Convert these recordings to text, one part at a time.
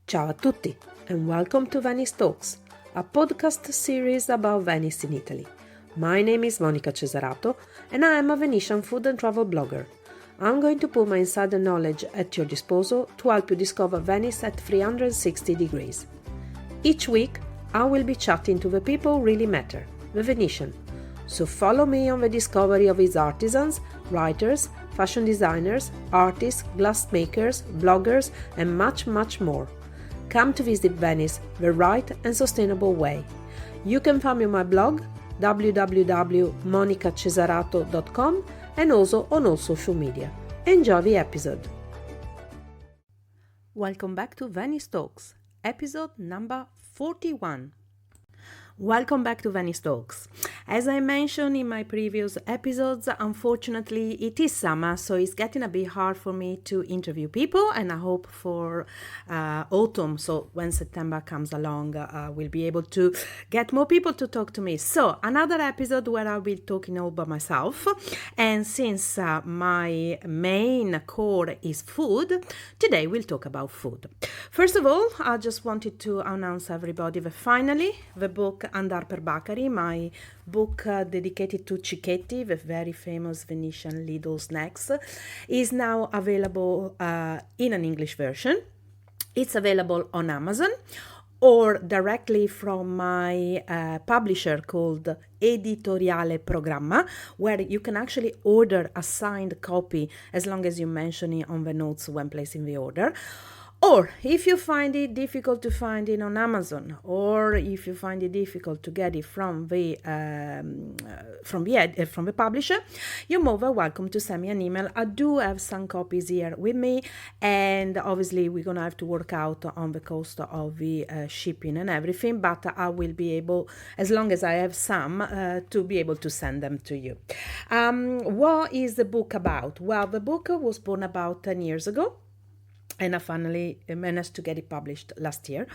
Ciao a tutti and welcome to Venice Talks, a podcast series about Venice in Italy. My name is Monica Cesarato and I am a Venetian food and travel blogger. I'm going to put my insider knowledge at your disposal to help you discover Venice at 360 degrees. Each week, I will be chatting to the people who really matter, the Venetian. So follow me on the discovery of its artisans, writers, fashion designers, artists, glassmakers, bloggers, and much, much more. Come to visit Venice the right and sustainable way. You can find me on my blog www.monicacesarato.com and also on all social media. Enjoy the episode. Welcome back to Venice Talks, episode number 41. Welcome back to Venice Talks. As I mentioned in my previous episodes, unfortunately it is summer, so it's getting a bit hard for me to interview people, and I hope for autumn, so when September comes along, we'll be able to get more people to talk to me. So another episode where I'll be talking all by myself, and since my main core is food, today we'll talk about food. First of all, I just wanted to announce everybody that finally the book Andar Per Bacari, my book dedicated to cicchetti, the very famous Venetian Lidl snacks, is now available in an English version. It's available on Amazon or directly from my publisher called Editoriale Programma, where you can actually order a signed copy as long as you mention it on the notes when placing the order. Or if you find it difficult to find it on Amazon, or if you find it difficult to get it from the publisher, you're more than welcome to send me an email. I do have some copies here with me, and obviously we're gonna have to work out on the cost of the shipping and everything. But I will be able, as long as I have some, to be able to send them to you. What is the book about? Well, the book was born about 10 years ago, and I finally managed to get it published last year.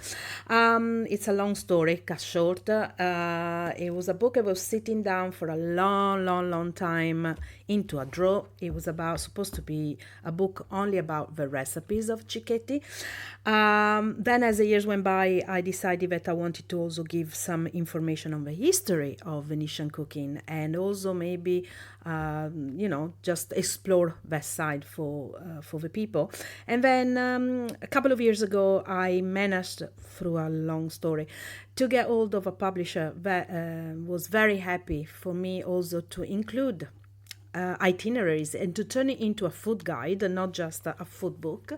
It's a long story, cut short. It was a book I was sitting down for a long time into a drawer. It was supposed to be a book only about the recipes of cicchetti. Then as the years went by, I decided that I wanted to also give some information on the history of Venetian cooking, and also maybe just explore that side for the people. And then a couple of years ago, I managed, through a long story, to get hold of a publisher that was very happy for me also to include itineraries and to turn it into a food guide, not just a food book.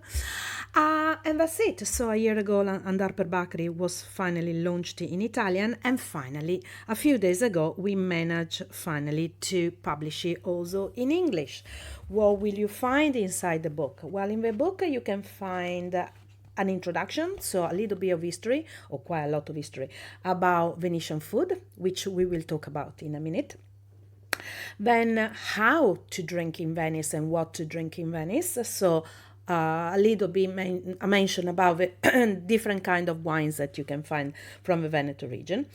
And that's it. So a year ago, Andar Per Bacari was finally launched in Italian, and finally, a few days ago, we managed finally to publish it also in English. What will you find inside the book? Well, in the book, you can find an introduction, so a little bit of history, or quite a lot of history, about Venetian food, which we will talk about in a minute. Then how to drink in Venice and what to drink in Venice. So a little bit a mention about the different kind of wines that you can find from the Veneto region.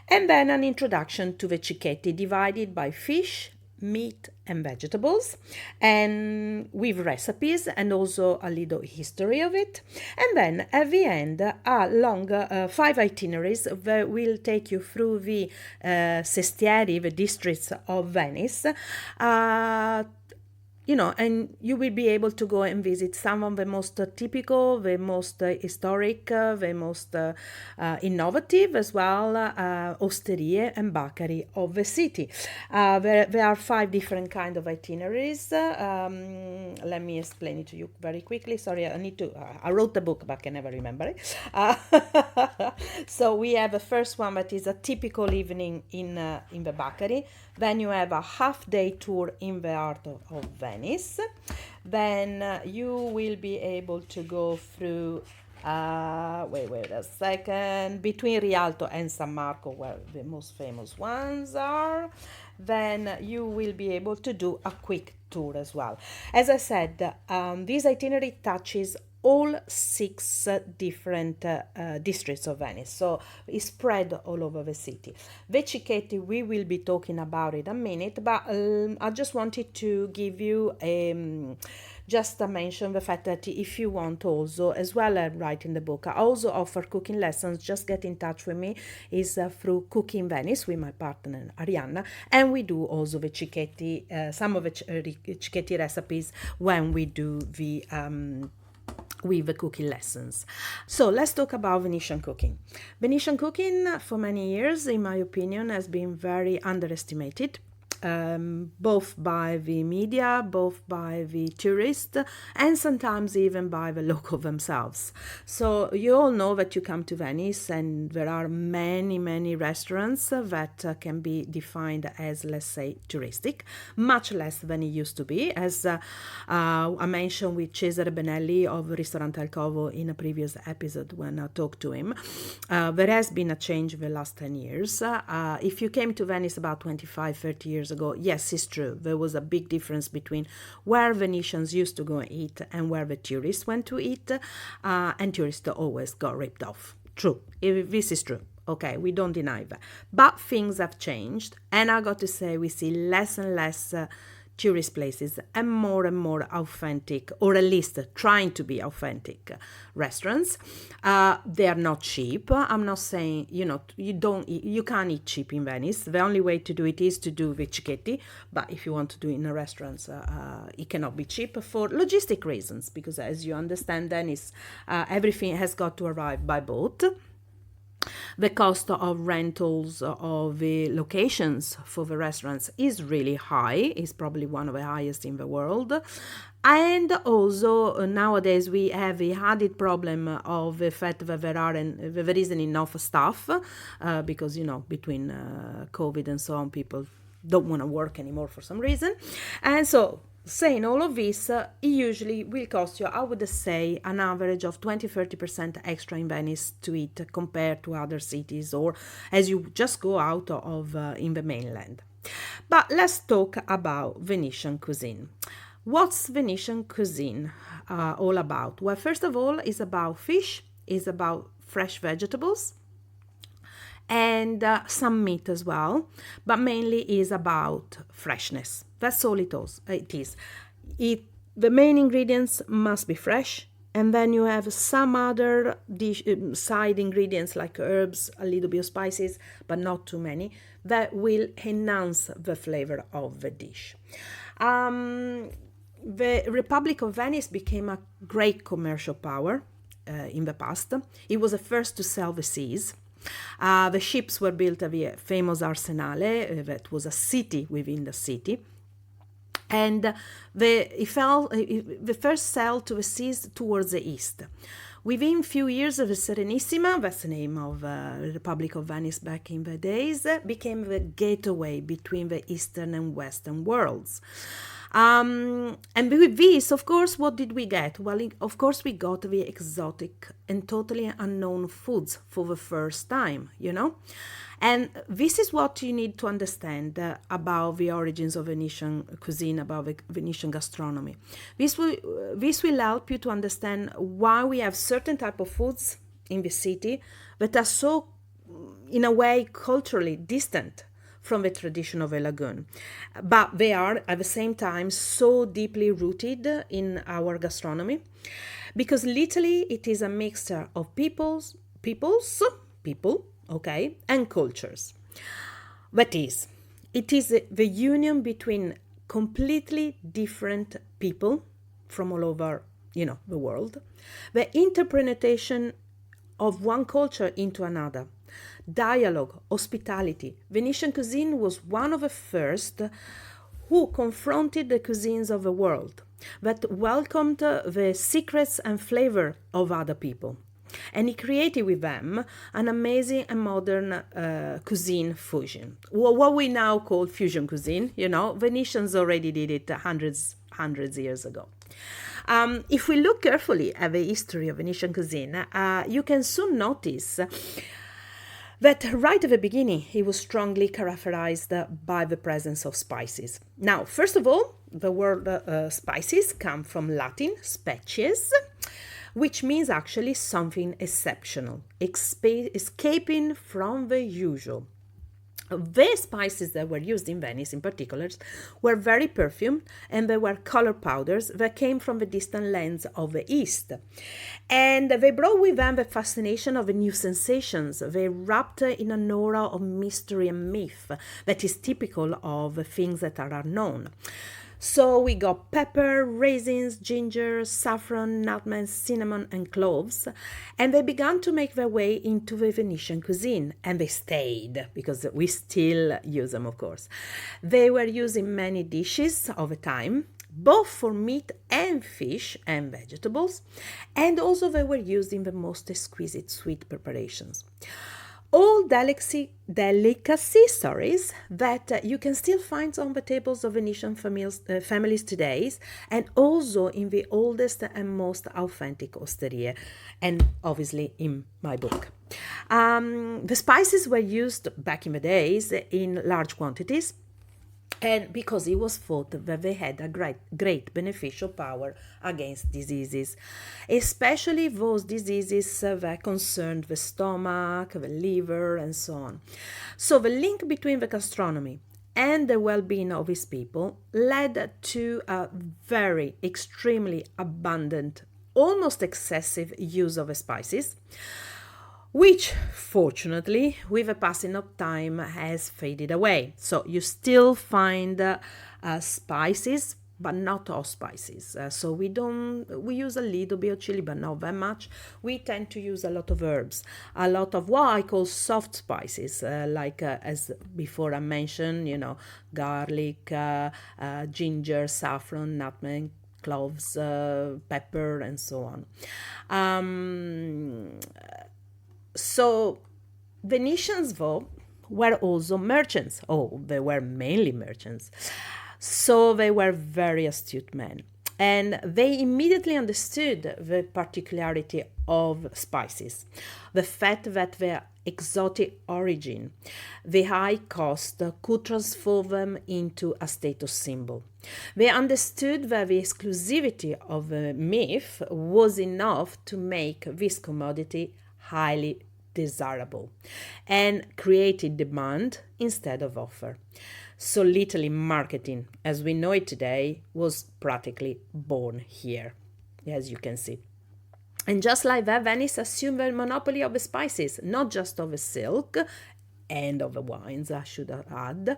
And then an introduction to the cicchetti, divided by fish, meat and vegetables, and with recipes and also a little history of it. And then at the end, a long 5 itineraries that will take you through the sestieri, the districts of Venice, and you will be able to go and visit some of the most typical, the most historic, the most innovative as well, osterie and bakery of the city. There are 5 different kind of itineraries. Let me explain it to you very quickly. Sorry, I wrote the book, but I can never remember it. So we have the first one that is a typical evening in the bakery. Then you have a half-day tour in the heart of Venice. Then you will be able to go through, wait a second, between Rialto and San Marco, where the most famous ones are. Then you will be able to do a quick tour as well. As I said, this itinerary touches all six different districts of Venice. So it's spread all over the city. Vecchichetti, we will be talking about it a minute, but I just wanted to give you just to mention the fact that if you want also, as well as writing the book, I also offer cooking lessons. Just get in touch with me. Is through Cook In Venice with my partner Arianna, and we do also the cicchetti, some of the cicchetti recipes when we do the with the cooking lessons. So let's talk about Venetian cooking. Venetian cooking for many years, in my opinion, has been very underestimated. Both by the media, both by the tourists, and sometimes even by the local themselves. So you all know that you come to Venice and there are many, many restaurants that can be defined as, let's say, touristic, much less than it used to be. As I mentioned with Cesare Benelli of Ristorante El Covo in a previous episode when I talked to him, there has been a change in the last 10 years. If you came to Venice about 25, 30 years ago, yes, it's true. There was a big difference between where Venetians used to go and eat and where the tourists went to eat, and tourists always got ripped off. True. This is true. Okay, we don't deny that. But things have changed, and I got to say, we see less and less tourist places and more authentic, or at least trying to be authentic restaurants. They are not cheap. I'm not saying you can't eat cheap in Venice. The only way to do it is to do with cicchetti, but if you want to do it in a restaurant, it cannot be cheap for logistic reasons, because as you understand, Venice, everything has got to arrive by boat. The cost of rentals of the locations for the restaurants is really high. It's probably one of the highest in the world. And also nowadays we have the added problem of the fact that there isn't enough staff because, between COVID and so on, people don't want to work anymore for some reason. And so saying all of this, it usually will cost you, I would say, an average of 20-30% extra in Venice to eat compared to other cities, or as you just go out of in the mainland. But let's talk about Venetian cuisine. What's Venetian cuisine all about? Well, first of all, it's about fish, it's about fresh vegetables, and some meat as well, but mainly is about freshness. That's all it is. The main ingredients must be fresh, and then you have some other side ingredients like herbs, a little bit of spices, but not too many, that will enhance the flavor of the dish. The Republic of Venice became a great commercial power in the past. It was the first to sail the seas. The ships were built at the famous Arsenale, that was a city within the city. And the first sailed to the seas towards the east. Within few years of the Serenissima, that's the name of the Republic of Venice back in the days, became the gateway between the eastern and western worlds. And with this, of course, what did we get? Well, of course, we got the exotic and totally unknown foods for the first time, And this is what you need to understand about the origins of Venetian cuisine, about the Venetian gastronomy. This will help you to understand why we have certain type of foods in the city that are so, in a way, culturally distant from the tradition of a lagoon. But they are, at the same time, so deeply rooted in our gastronomy, because literally it is a mixture of people, okay, and cultures. That is, it is the union between completely different people from all over, the world, the interpretation of one culture into another, dialogue, hospitality. Venetian cuisine was one of the first who confronted the cuisines of the world, that welcomed the secrets and flavor of other people. And he created with them an amazing and modern cuisine fusion. What we now call fusion cuisine, Venetians already did it hundreds years ago. If we look carefully at the history of Venetian cuisine, you can soon notice that right at the beginning, it was strongly characterized by the presence of spices. Now, first of all, the word spices come from Latin, species, which means actually something exceptional, escaping from the usual. The spices that were used in Venice, in particular, were very perfumed, and they were color powders that came from the distant lands of the East. And they brought with them the fascination of the new sensations. They wrapped in an aura of mystery and myth that is typical of things that are unknown. So we got pepper, raisins, ginger, saffron, nutmeg, cinnamon, and cloves. And they began to make their way into the Venetian cuisine. And they stayed, because we still use them, of course. They were used in many dishes of the time, both for meat and fish and vegetables. And also they were used in the most exquisite sweet preparations. All delicacies that you can still find on the tables of Venetian families today, and also in the oldest and most authentic osterie, and obviously in my book. The spices were used back in the days in large quantities, and because it was thought that they had a great beneficial power against diseases, especially those diseases that concerned the stomach, the liver, and so on. So the link between the gastronomy and the well-being of his people led to a very extremely abundant, almost excessive use of the spices, which fortunately with the passing of time has faded away. So you still find spices, but not all spices. So we use a little bit of chili, but not that much. We tend to use a lot of herbs, a lot of what I call soft spices, like as before I mentioned, garlic, ginger, saffron, nutmeg, cloves, pepper, and so on. So Venetians, though, were also merchants. Oh, they were mainly merchants. So they were very astute men. And they immediately understood the particularity of spices, the fact that their exotic origin, the high cost could transform them into a status symbol. They understood that the exclusivity of a myth was enough to make this commodity highly desirable and created demand instead of offer. So literally marketing as we know it today was practically born here, as you can see. And just like that, Venice assumed the monopoly of the spices, not just of the silk and of the wines, I should add.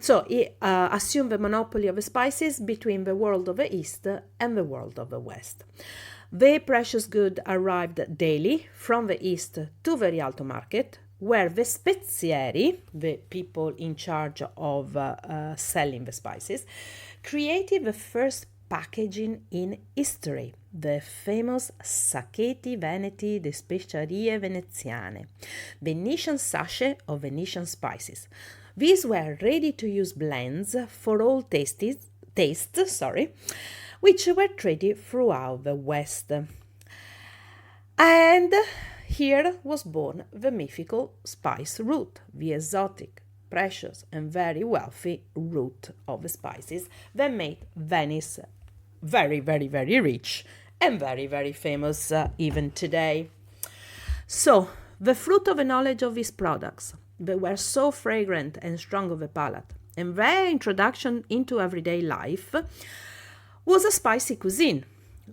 So it assumed the monopoly of the spices between the world of the East and the world of the West. The precious good arrived daily from the east to the Rialto market, where the spezieri, the people in charge of selling the spices, created the first packaging in history, the famous sacchetti veneti di speciarie veneziane, Venetian sachet of Venetian spices. These were ready-to-use blends for all tastes, which were traded throughout the West. And here was born the mythical spice route, the exotic, precious, and very wealthy route of the spices that made Venice very, very, very rich and very, very famous even today. So, the fruit of the knowledge of these products, they were so fragrant and strong of the palate, and their introduction into everyday life was a spicy cuisine,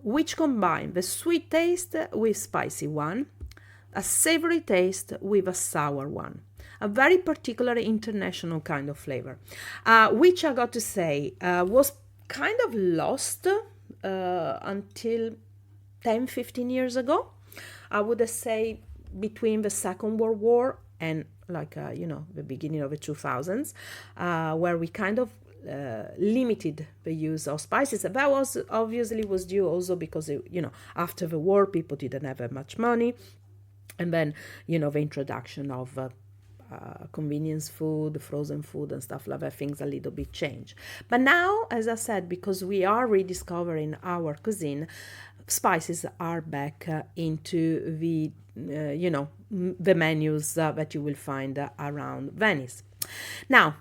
which combined the sweet taste with spicy one, a savory taste with a sour one, a very particular international kind of flavor, which I got to say was kind of lost until 10-15 years ago. I would say between the Second World War and the beginning of the 2000s, where we kind of limited the use of spices. That was obviously was due also because after the war people didn't have that much money, and then the introduction of convenience food, frozen food, and stuff like that, things a little bit change. But now, as I said, because we are rediscovering our cuisine, spices are back into the the menus that you will find around Venice. Now,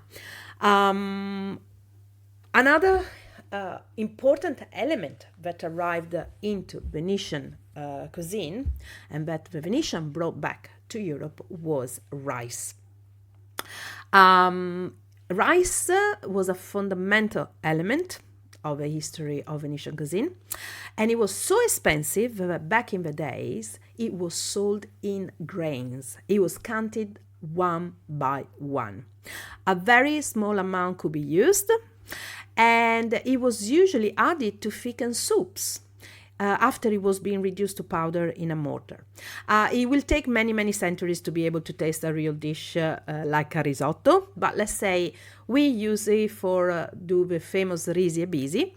another important element that arrived into Venetian cuisine and that the Venetian brought back to Europe was rice. Rice was a fundamental element of the history of Venetian cuisine, and it was so expensive that back in the days it was sold in grains. It was counted one by one. A very small amount could be used, and it was usually added to thickened soups. After it was being reduced to powder in a mortar. It will take many, many centuries to be able to taste a real dish like a risotto, but let's say we use it for do the famous risi e bisi,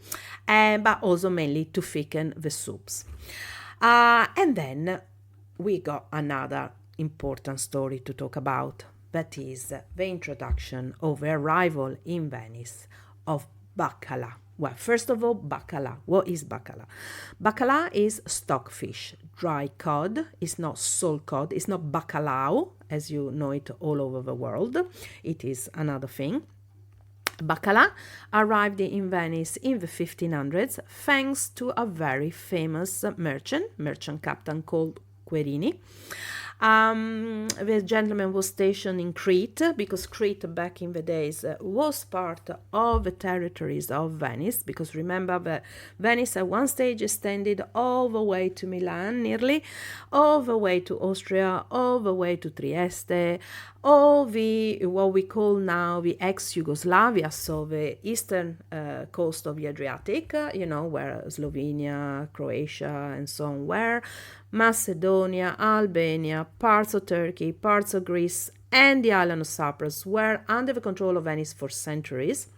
but also mainly to thicken the soups. And then we got another important story to talk about, that is the introduction of the arrival in Venice of Baccalà. Well, first of all, Baccalà. What is Baccalà? Baccalà is stockfish, dry cod. It's not salt cod. It's not bacalao, as you know it all over the world. It is another thing. Baccalà arrived in Venice in the 1500s thanks to a very famous merchant captain called Querini. The gentleman was stationed in Crete because Crete back in the days was part of the territories of Venice, because remember that Venice at one stage extended all the way to Milan, nearly all the way to Austria, all the way to Trieste, all the what we call now the ex-Yugoslavia, so the eastern coast of the Adriatic, where Slovenia, Croatia and so on were, Macedonia, Albania, parts of Turkey, parts of Greece, and the island of Cyprus were under the control of Venice for centuries.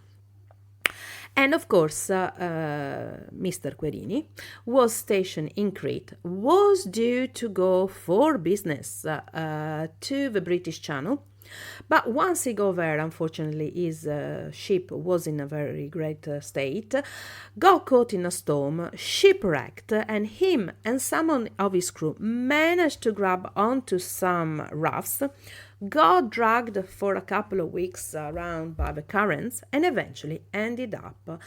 And of course, Mr. Querini was stationed in Crete, was due to go for business to the British Channel. But once he got there, unfortunately, his ship was in a very great state, got caught in a storm, shipwrecked, and him and some of his crew managed to grab onto some rafts, got dragged for a couple of weeks around by the currents, and eventually ended up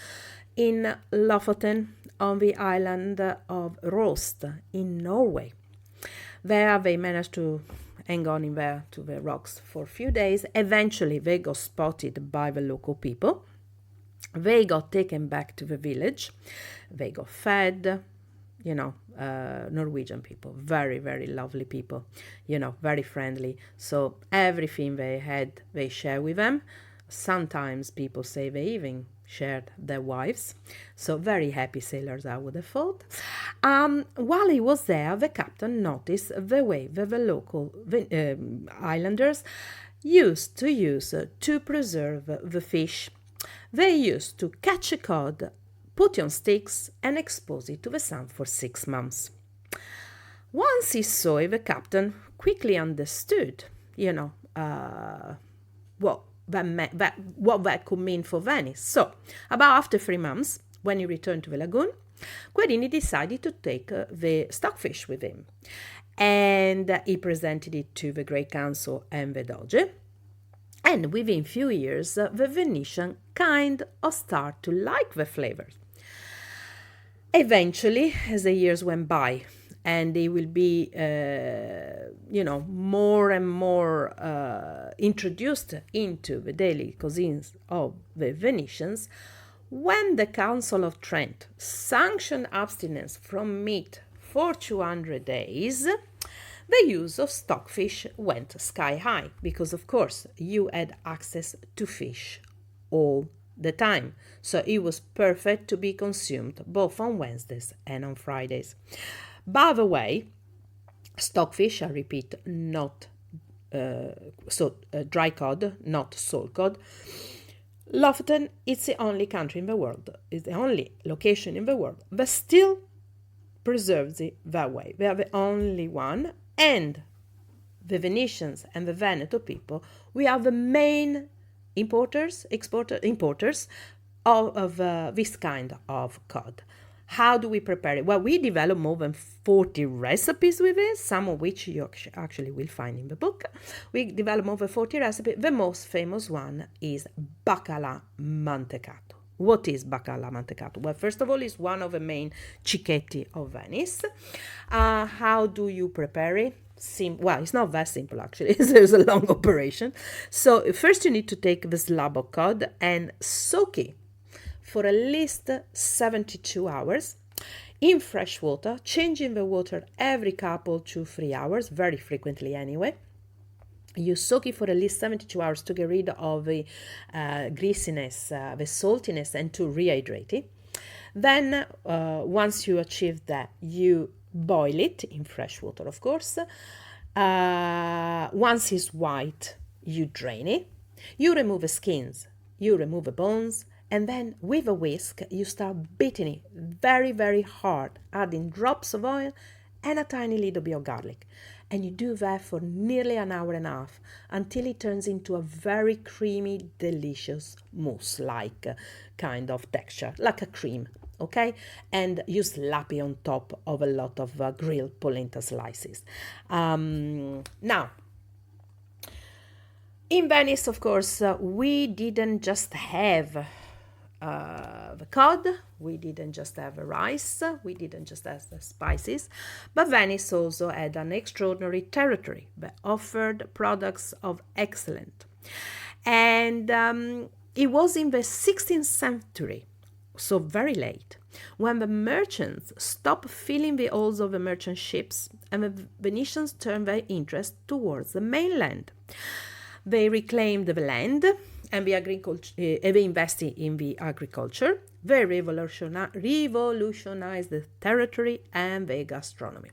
in Lofoten on the island of Rost in Norway. There they managed to hang on in there to the rocks for a few days. Eventually they got spotted by the local people. They got taken back to the village. They got fed, Norwegian people, very, very lovely people, very friendly. So everything they had, they share with them. Sometimes people say they even shared their wives. So very happy sailors, I would have thought. While he was there, the captain noticed the way that the local islanders used to preserve the fish. They used to catch a cod, put it on sticks, and expose it to the sun for 6 months. Once he saw it, the captain quickly understood, what that could mean for Venice. So, about after 3 months, when he returned to the lagoon, Querini decided to take the stockfish with him. And he presented it to the Great Council and the Doge. And within few years, the Venetian kind of start to like the flavors. Eventually, as the years went by, and they will be, more and more introduced into the daily cuisines of the Venetians, when the Council of Trent sanctioned abstinence from meat for 200 days, the use of stockfish went sky high because, of course, you had access to fish all the time. So it was perfect to be consumed both on Wednesdays and on Fridays. By the way, stockfish, I repeat, not dry cod, not salt cod. Lofoten is the only country in the world, is the only location in the world that still preserves it that way. They are the only one, and the Venetians and the Veneto people, we are the main importers of this kind of cod. How do we prepare it? Well, we develop more than 40 recipes with it, some of which you actually will find in the book. We develop more than 40 recipes. The most famous one is Baccalà Mantecato. What is Baccalà Mantecato? Well, first of all, it's one of the main cicchetti of Venice. How do you prepare it? Well, it's not that simple actually. It's a long operation. So first you need to take the slab of cod and soak it for at least 72 hours in fresh water, changing the water every couple to 3 hours, very frequently anyway. You soak it for at least 72 hours to get rid of the greasiness, the saltiness, and to rehydrate it. Then, once you achieve that, you boil it in fresh water, of course. Once it's white, you drain it. You remove the skins, you remove the bones, and then with a whisk, you start beating it very, very hard, adding drops of oil and a tiny little bit of garlic. And you do that for nearly an hour and a half until it turns into a very creamy, delicious mousse-like kind of texture, like a cream, okay? And you slap it on top of a lot of grilled polenta slices. Now, in Venice, of course, we didn't just have the cod, we didn't just have the rice, we didn't just have the spices, but Venice also had an extraordinary territory that offered products of excellence. And it was in the 16th century, so very late, when the merchants stopped filling the holds of the merchant ships and the Venetians turned their interest towards the mainland. They reclaimed the land and they invested in the agriculture. They revolutionized the territory and the gastronomy.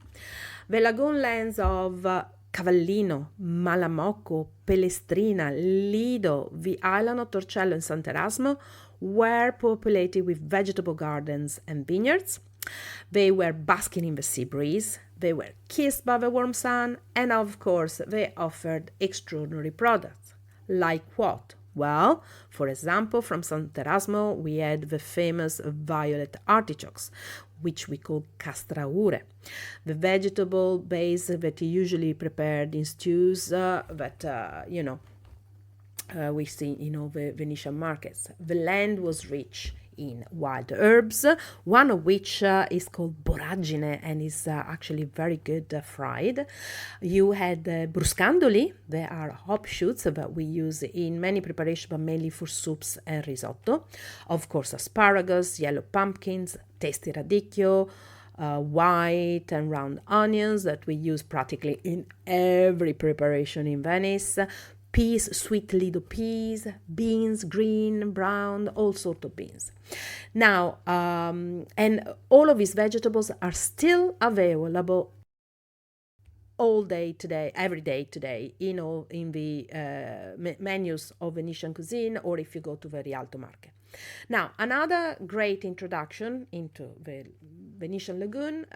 The lagoon lands of Cavallino, Malamocco, Pellestrina, Lido, the island of Torcello and Sant'Erasmo were populated with vegetable gardens and vineyards. They were basking in the sea breeze, they were kissed by the warm sun, and of course they offered extraordinary products. Like what? Well, for example, from Sant'Erasmo we had the famous violet artichokes, which we call castraure, the vegetable base that usually prepared in stews we see in all the Venetian markets. The land was rich in wild herbs, one of which is called boragine and is actually very good fried. You had bruscandoli, they are hop shoots that we use in many preparations, but mainly for soups and risotto. Of course, asparagus, yellow pumpkins, tasty radicchio, white and round onions that we use practically in every preparation in Venice. Peas, sweet little peas, beans, green, brown, all sorts of beans. Now, and all of these vegetables are still available all day today, every day today, in the menus of Venetian cuisine, or if you go to the Rialto market. Now, another great introduction into the Venetian lagoon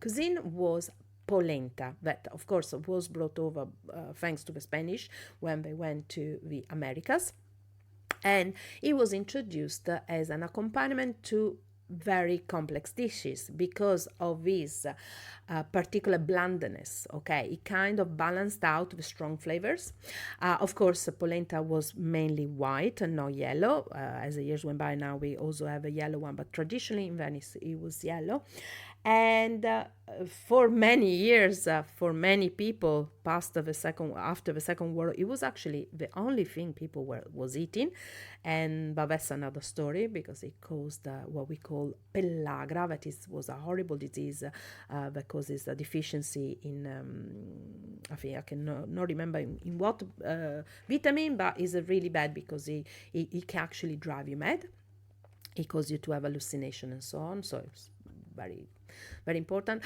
cuisine was polenta, that of course was brought over thanks to the Spanish when they went to the Americas, and it was introduced as an accompaniment to very complex dishes because of this particular blandness. Okay, it kind of balanced out the strong flavors. Of course, polenta was mainly white and not yellow. As the years went by, now we also have a yellow one, but traditionally in Venice it was yellow. And for many years, for many people after the second world, it was actually the only thing people was eating. But that's another story, because it caused what we call pellagra, that was a horrible disease that causes a deficiency in I think I can not remember in what vitamin, but it's really bad because it can actually drive you mad. It causes you to have hallucination and so on. So it's very, very important.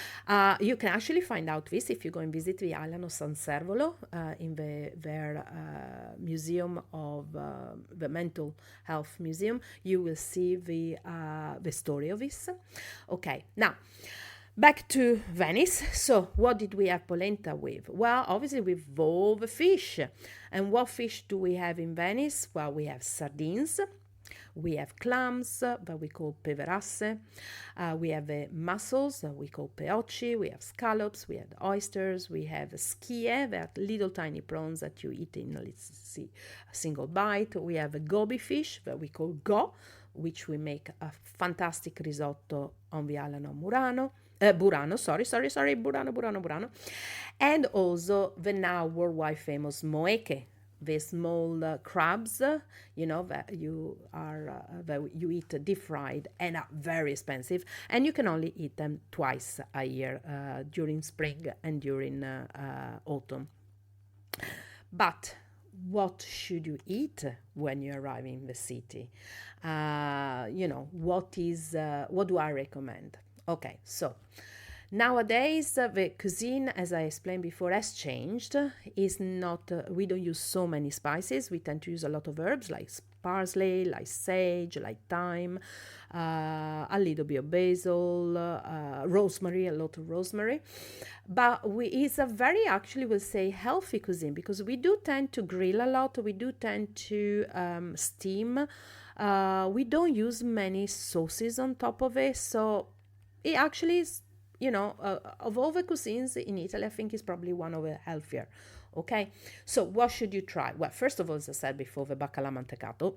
You can actually find out this if you go and visit the island of San Servolo in their museum of the mental health museum. You will see the story of this. Okay, now back to Venice. So what did we have polenta with? Well, obviously with all the fish. And what fish do we have in Venice? Well, we have sardines. We have clams that we call peverasse. We have mussels that we call peocci. We have scallops. We have oysters. We have skie, that little tiny prawns that you eat in a single bite. We have a goby fish that we call go, which we make a fantastic risotto on Vialano Burano, sorry, Burano. And also the now worldwide famous moeke, the small crabs, that that you eat deep fried and are very expensive, and you can only eat them twice a year, during spring and during autumn. But what should you eat when you arrive in the city? What do I recommend? Okay, so nowadays the cuisine, as I explained before, has changed. Is not We don't use so many spices. We tend to use a lot of herbs like parsley, like sage, like thyme, a little bit of basil, rosemary, a lot of rosemary. But it's a very, actually, we'll say, healthy cuisine, because we do tend to grill a lot. We do tend to steam. We don't use many sauces on top of it. So it actually is, of all the cuisines in Italy, I think it's probably one of the healthier. Okay, so what should you try? Well, first of all, as I said before, the Baccalà Mantecato,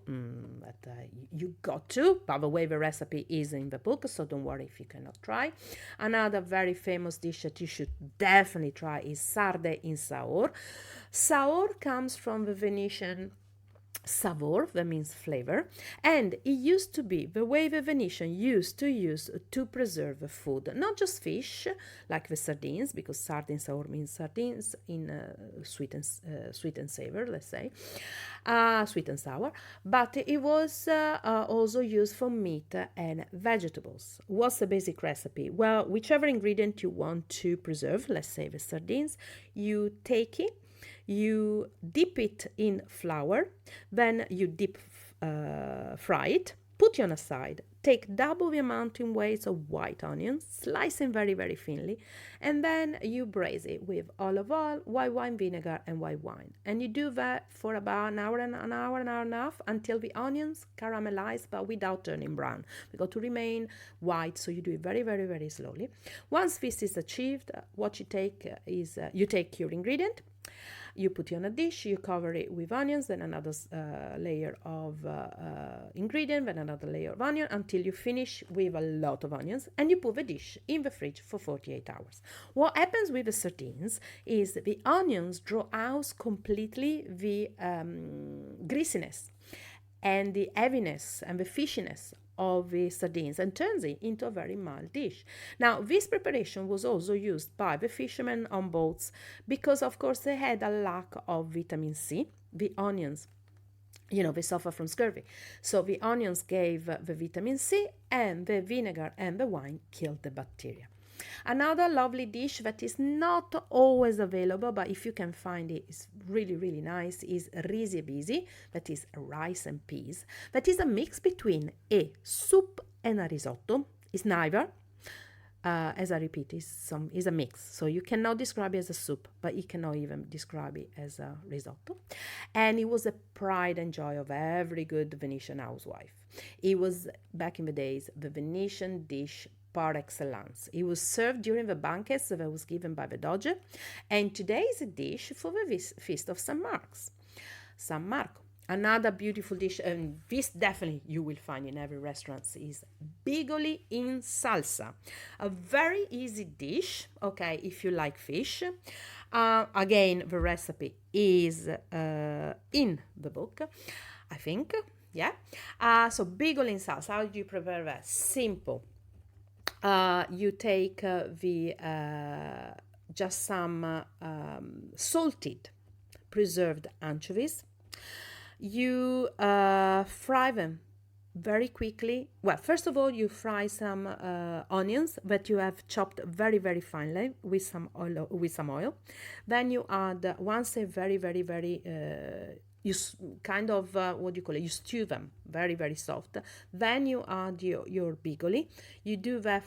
that you got to. By the way, the recipe is in the book, so don't worry if you cannot try. Another very famous dish that you should definitely try is Sarde in Saor. Saor comes from the Venetian Saor, that means flavor, and it used to be the way the Venetian used to use to preserve the food, not just fish like the sardines, because sardine Saor means sardines in sweet and savor, let's say, sweet and sour, but it was also used for meat and vegetables. What's the basic recipe? Well, whichever ingredient you want to preserve, let's say the sardines, you take it, you dip it in flour, then you fry it, put it on a side, take double the amount in weights of white onions, slice them very, very thinly, and then you braise it with olive oil, white wine vinegar, and white wine. And you do that for about an hour and a half, until the onions caramelize, but without turning brown. They got to remain white, so you do it very, very, very slowly. Once this is achieved, what you take is you take your ingredient, you put it on a dish, you cover it with onions, then another layer of ingredient, then another layer of onion, until you finish with a lot of onions, and you put the dish in the fridge for 48 hours. What happens with the sardines is the onions draw out completely the greasiness and the heaviness and the fishiness of the sardines, and turns it into a very mild dish. Now, this preparation was also used by the fishermen on boats because, of course, they had a lack of vitamin C. The onions, they suffer from scurvy. So the onions gave the vitamin C, and the vinegar and the wine killed the bacteria. Another lovely dish that is not always available, but if you can find it, it's really, really nice, is risi e bisi, that is rice and peas. That is a mix between a soup and a risotto. It's neither. As I repeat, is a mix. So you cannot describe it as a soup, but you cannot even describe it as a risotto. And it was a pride and joy of every good Venetian housewife. It was, back in the days, the Venetian dish par excellence. It was served during the banquets that was given by the Doge, and today is a dish for the feast of San Marco. Another beautiful dish, and this definitely you will find in every restaurant, is bigoli in salsa. A very easy dish, okay, if you like fish. Again, the recipe is in the book, I think. Yeah. So bigoli in salsa, how do you prepare that? Simple. You take just some salted preserved anchovies. You fry them very quickly. Well, first of all, you fry some onions that you have chopped very, very finely with some oil. Then you add, once they're very, very, very you kind of, you stew them very, very soft. Then you add your bigoli. You do that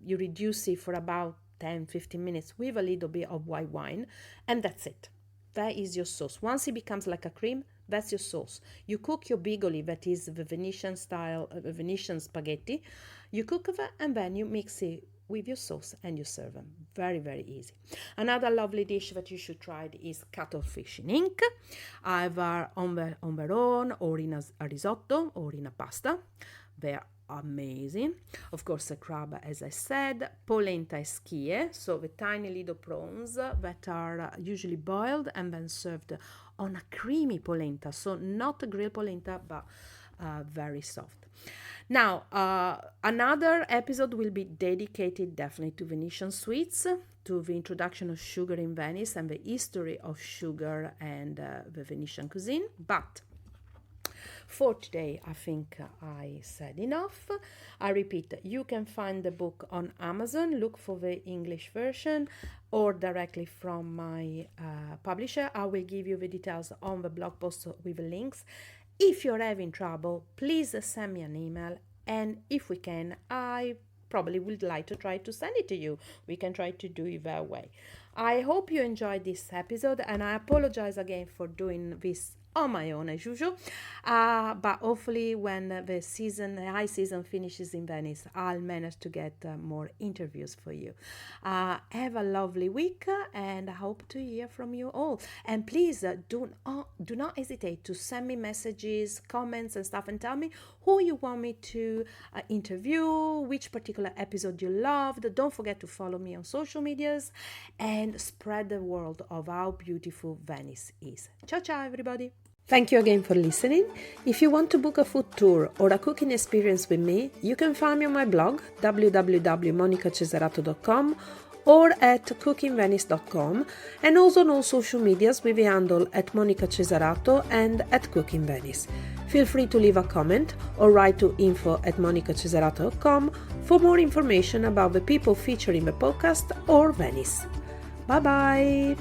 you reduce it for about 10-15 minutes with a little bit of white wine, and that's it. That is your sauce. Once it becomes like a cream, that's your sauce. You cook your bigoli, that is the Venetian style, Venetian spaghetti. You cook that, and then you mix it with your sauce and you serve them. Very, very easy. Another lovely dish that you should try is cuttlefish in ink, either on their own or in a risotto or in a pasta. They're amazing. Of course, the crab, as I said, polenta e schie, so the tiny little prawns that are usually boiled and then served on a creamy polenta, so not a grilled polenta, but very soft. Now, another episode will be dedicated definitely to Venetian sweets, to the introduction of sugar in Venice and the history of sugar and the Venetian cuisine, but for today, I think I said enough. I repeat, you can find the book on Amazon. Look for the English version or directly from my publisher. I will give you the details on the blog post with the links. If you're having trouble, please send me an email, and if we can, I probably would like to try to send it to you. We can try to do it that way. I hope you enjoyed this episode, and I apologize again for doing this on my own as usual, but hopefully when the high season finishes in Venice, I'll manage to get more interviews for you. Have a lovely week, and I hope to hear from you all. And please do not hesitate to send me messages, comments and stuff, and tell me who you want me to interview, which particular episode you loved. Don't forget to follow me on social medias and spread the word of how beautiful Venice is. Ciao ciao everybody. Thank you again for listening. If you want to book a food tour or a cooking experience with me, you can find me on my blog www.monicacesarato.com or at cookinvenice.com, and also on all social medias with the handle at Monica Cesarato and at Cook In Venice. Feel free to leave a comment or write to info@monicacesarato.com for more information about the people featured in the podcast or Venice. Bye bye!